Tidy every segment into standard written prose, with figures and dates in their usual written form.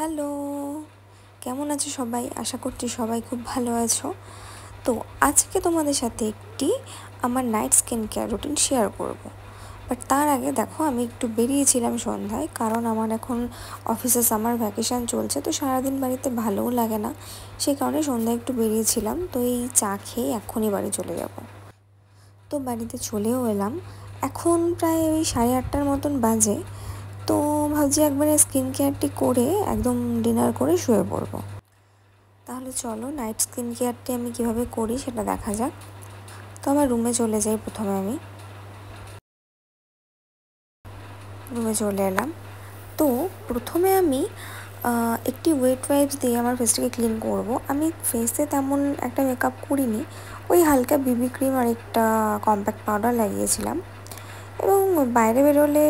Hello, কেমন আছো সবাই? আশা করছি সবাই খুব ভালো আছো। তো আজকে তোমাদের সাথে একটি আমার night skin care routine share করব। বাট তার আগে দেখো, আমি একটু বেরিয়েছিলাম সন্ধ্যায়, কারণ আমার এখন অফিসে সামার ভ্যাকেশান চলছে, তো সারাদিন বাড়িতে ভালোও লাগে না। সেই কারণে সন্ধ্যায় একটু বেরিয়েছিলাম, তো এই চা খেয়ে এক্ষুনি বাড়ি চলে যাব। তো বাড়িতে চলেও এলাম। এখন প্রায় ওই 8:30টার মতন বাজে। তো ভাবছি একবারে স্কিন কেয়ারটি করে একদম ডিনার করে শুয়ে পড়বো। তাহলে চলো নাইট স্কিন কেয়ারটি আমি কিভাবে করি সেটা দেখা যাক। তো আমার রুমে চলে যাই। প্রথমে আমি রুমে চলে এলাম। তো প্রথমে আমি একটি ওয়েট ওয়াইপস দিয়ে আমার ফেসটাকে ক্লিন করব। আমি ফেসে তেমন একটা মেকআপ করিনি, ওই হালকা বিবি ক্রিম আর একটা কম্প্যাক্ট পাউডার লাগিয়েছিলাম। এবং বাইরে বেরোলে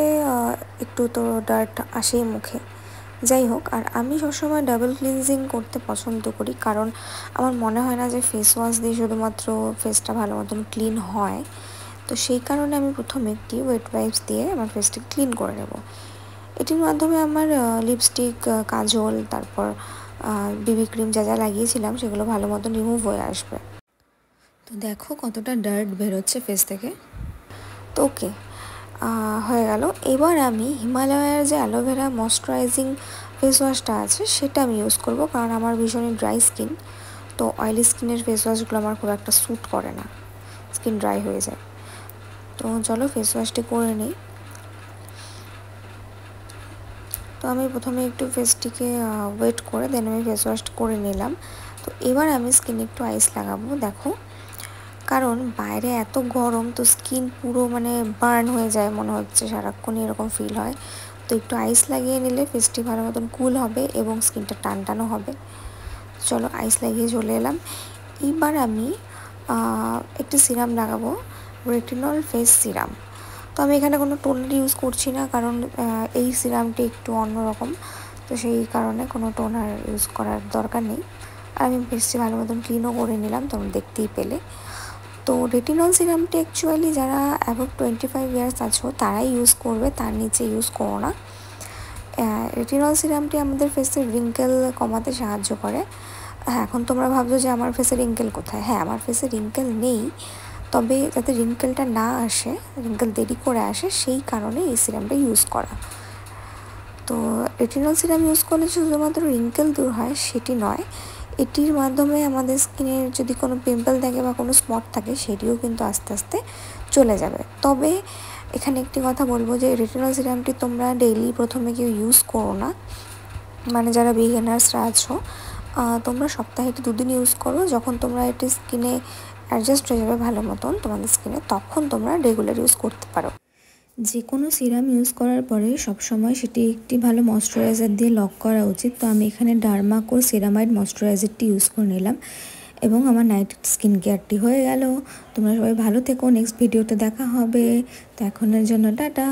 একটু তো ডার্ট আসেই মুখে। যাই হোক, আর আমি সবসময় ডাবল ক্লিনজিং করতে পছন্দ করি, কারণ আমার মনে হয় না যে ফেস ওয়াশ দিয়ে শুধুমাত্র ফেসটা ভালো মতন ক্লিন হয়। তো সেই কারণে আমি প্রথমে একটি ওয়েট ওয়াইপস দিয়ে আমার ফেসটাকে ক্লিন করে নেব। এটির মাধ্যমে আমার লিপস্টিক, কাজল, তারপর বিবি ক্রিম যা যা লাগিয়েছিলাম সেগুলো ভালো মতন রিমুভ হয়ে আসবে। তো দেখো কতটা ডার্ট বেরোচ্ছে ফেস থেকে। তো ওকে, হয়ে গেল। এবার আমি হিমালয়ের যে অ্যালোভেরা ময়শ্চারাইজিং ফেস ওয়াশটা আছে সেটা আমি ইউজ করব, কারণ আমার ভীষণই ড্রাই স্কিন। তো অয়েলি স্কিনের ফেস ওয়াশগুলো আমার খুব একটা স্যুট করে না, স্কিন ড্রাই হয়ে যায়। তো চলো ফেস ওয়াশটি করে নিই। তো আমি প্রথমে একটু ফেসটিকে ওয়েট করে দেন আমি ফেস ওয়াশটা করে নিলাম। তো এবার আমি স্কিনে একটু আইস লাগাবো। দেখো, কারণ বাইরে এত গরম, তো স্কিন পুরো বার্ন হয়ে যায়, মনে হচ্ছে সারাক্ষণই এরকম ফিল হয়। তো একটু আইস লাগিয়ে নিলে ফেসটি ভালো মতন কুল হবে এবং স্কিনটা টানটানো হবে। চলো আইস লাগিয়ে চলে এলাম। এইবার আমি একটি সিরাম লাগাবো, রেটিনল ফেস সিরাম। তো আমি এখানে কোনো টোনার ইউজ করছি না, কারণ এই সিরামটি একটু অন্যরকম। তো সেই কারণে কোনো টোনার ইউজ করার দরকার নেই। আর আমি ফেসটি ভালো মতন ক্লিনও করে নিলাম, তোমরা দেখতেই পেলে। তো রেটিনল সিরামটি অ্যাকচুয়ালি যারা অ্যাবভ 25 ইয়ার্স আছো তারাই ইউজ করবে, তার নিচে ইউজ করো না। রেটিনল সিরামটি আমাদের ফেসের রিঙ্কেল কমাতে সাহায্য করে। হ্যাঁ, এখন তোমরা ভাবছো যে আমার ফেসে রিঙ্কেল কোথায়। হ্যাঁ, আমার ফেসে রিঙ্কেল নেই, তবে যাতে রিঙ্কেলটা না আসে, রিঙ্কেল দেরি করে আসে, সেই কারণে এই সিরামটা ইউজ করা। তো রেটিনল সিরাম ইউজ করলে শুধুমাত্র রিঙ্কেল দূর হয় সেটি নয়, এটির মাধ্যমে আমাদের স্কিনের যদি কোনো পিম্পল থাকে বা কোনো স্পট থাকে সেটিও কিন্তু আস্তে আস্তে চলে যাবে। তবে এখানে একটি কথা বলবো যে রেটিনল সিরামটি তোমরা ডেইলি প্রথমে কেউ ইউজ করো না। যারা বিগিনার্সরা আছো, তোমরা সপ্তাহে এটি 2 দিন ইউজ করো। যখন তোমরা এটি স্কিনে অ্যাডজাস্ট হয়ে যাবে ভালো মতন তোমাদের স্কিনে, তখন তোমরা রেগুলার ইউজ করতে পারো। যে কোনো সিরাম ইউজ করার পরে সবসময় সেটি একটি ভালো ময়শ্চারাইজার দিয়ে লক করা উচিত। তো আমি এখানে ডার্মাকোর সিরামাইড ময়শ্চারাইজারটি ইউজ করে নিলাম এবং আমার নাইট স্কিন কেয়ারটি হয়ে গেল। তোমরা সবাই ভালো থেকো, নেক্সট ভিডিওতে দেখা হবে। তো এখনের জন্য টাটা।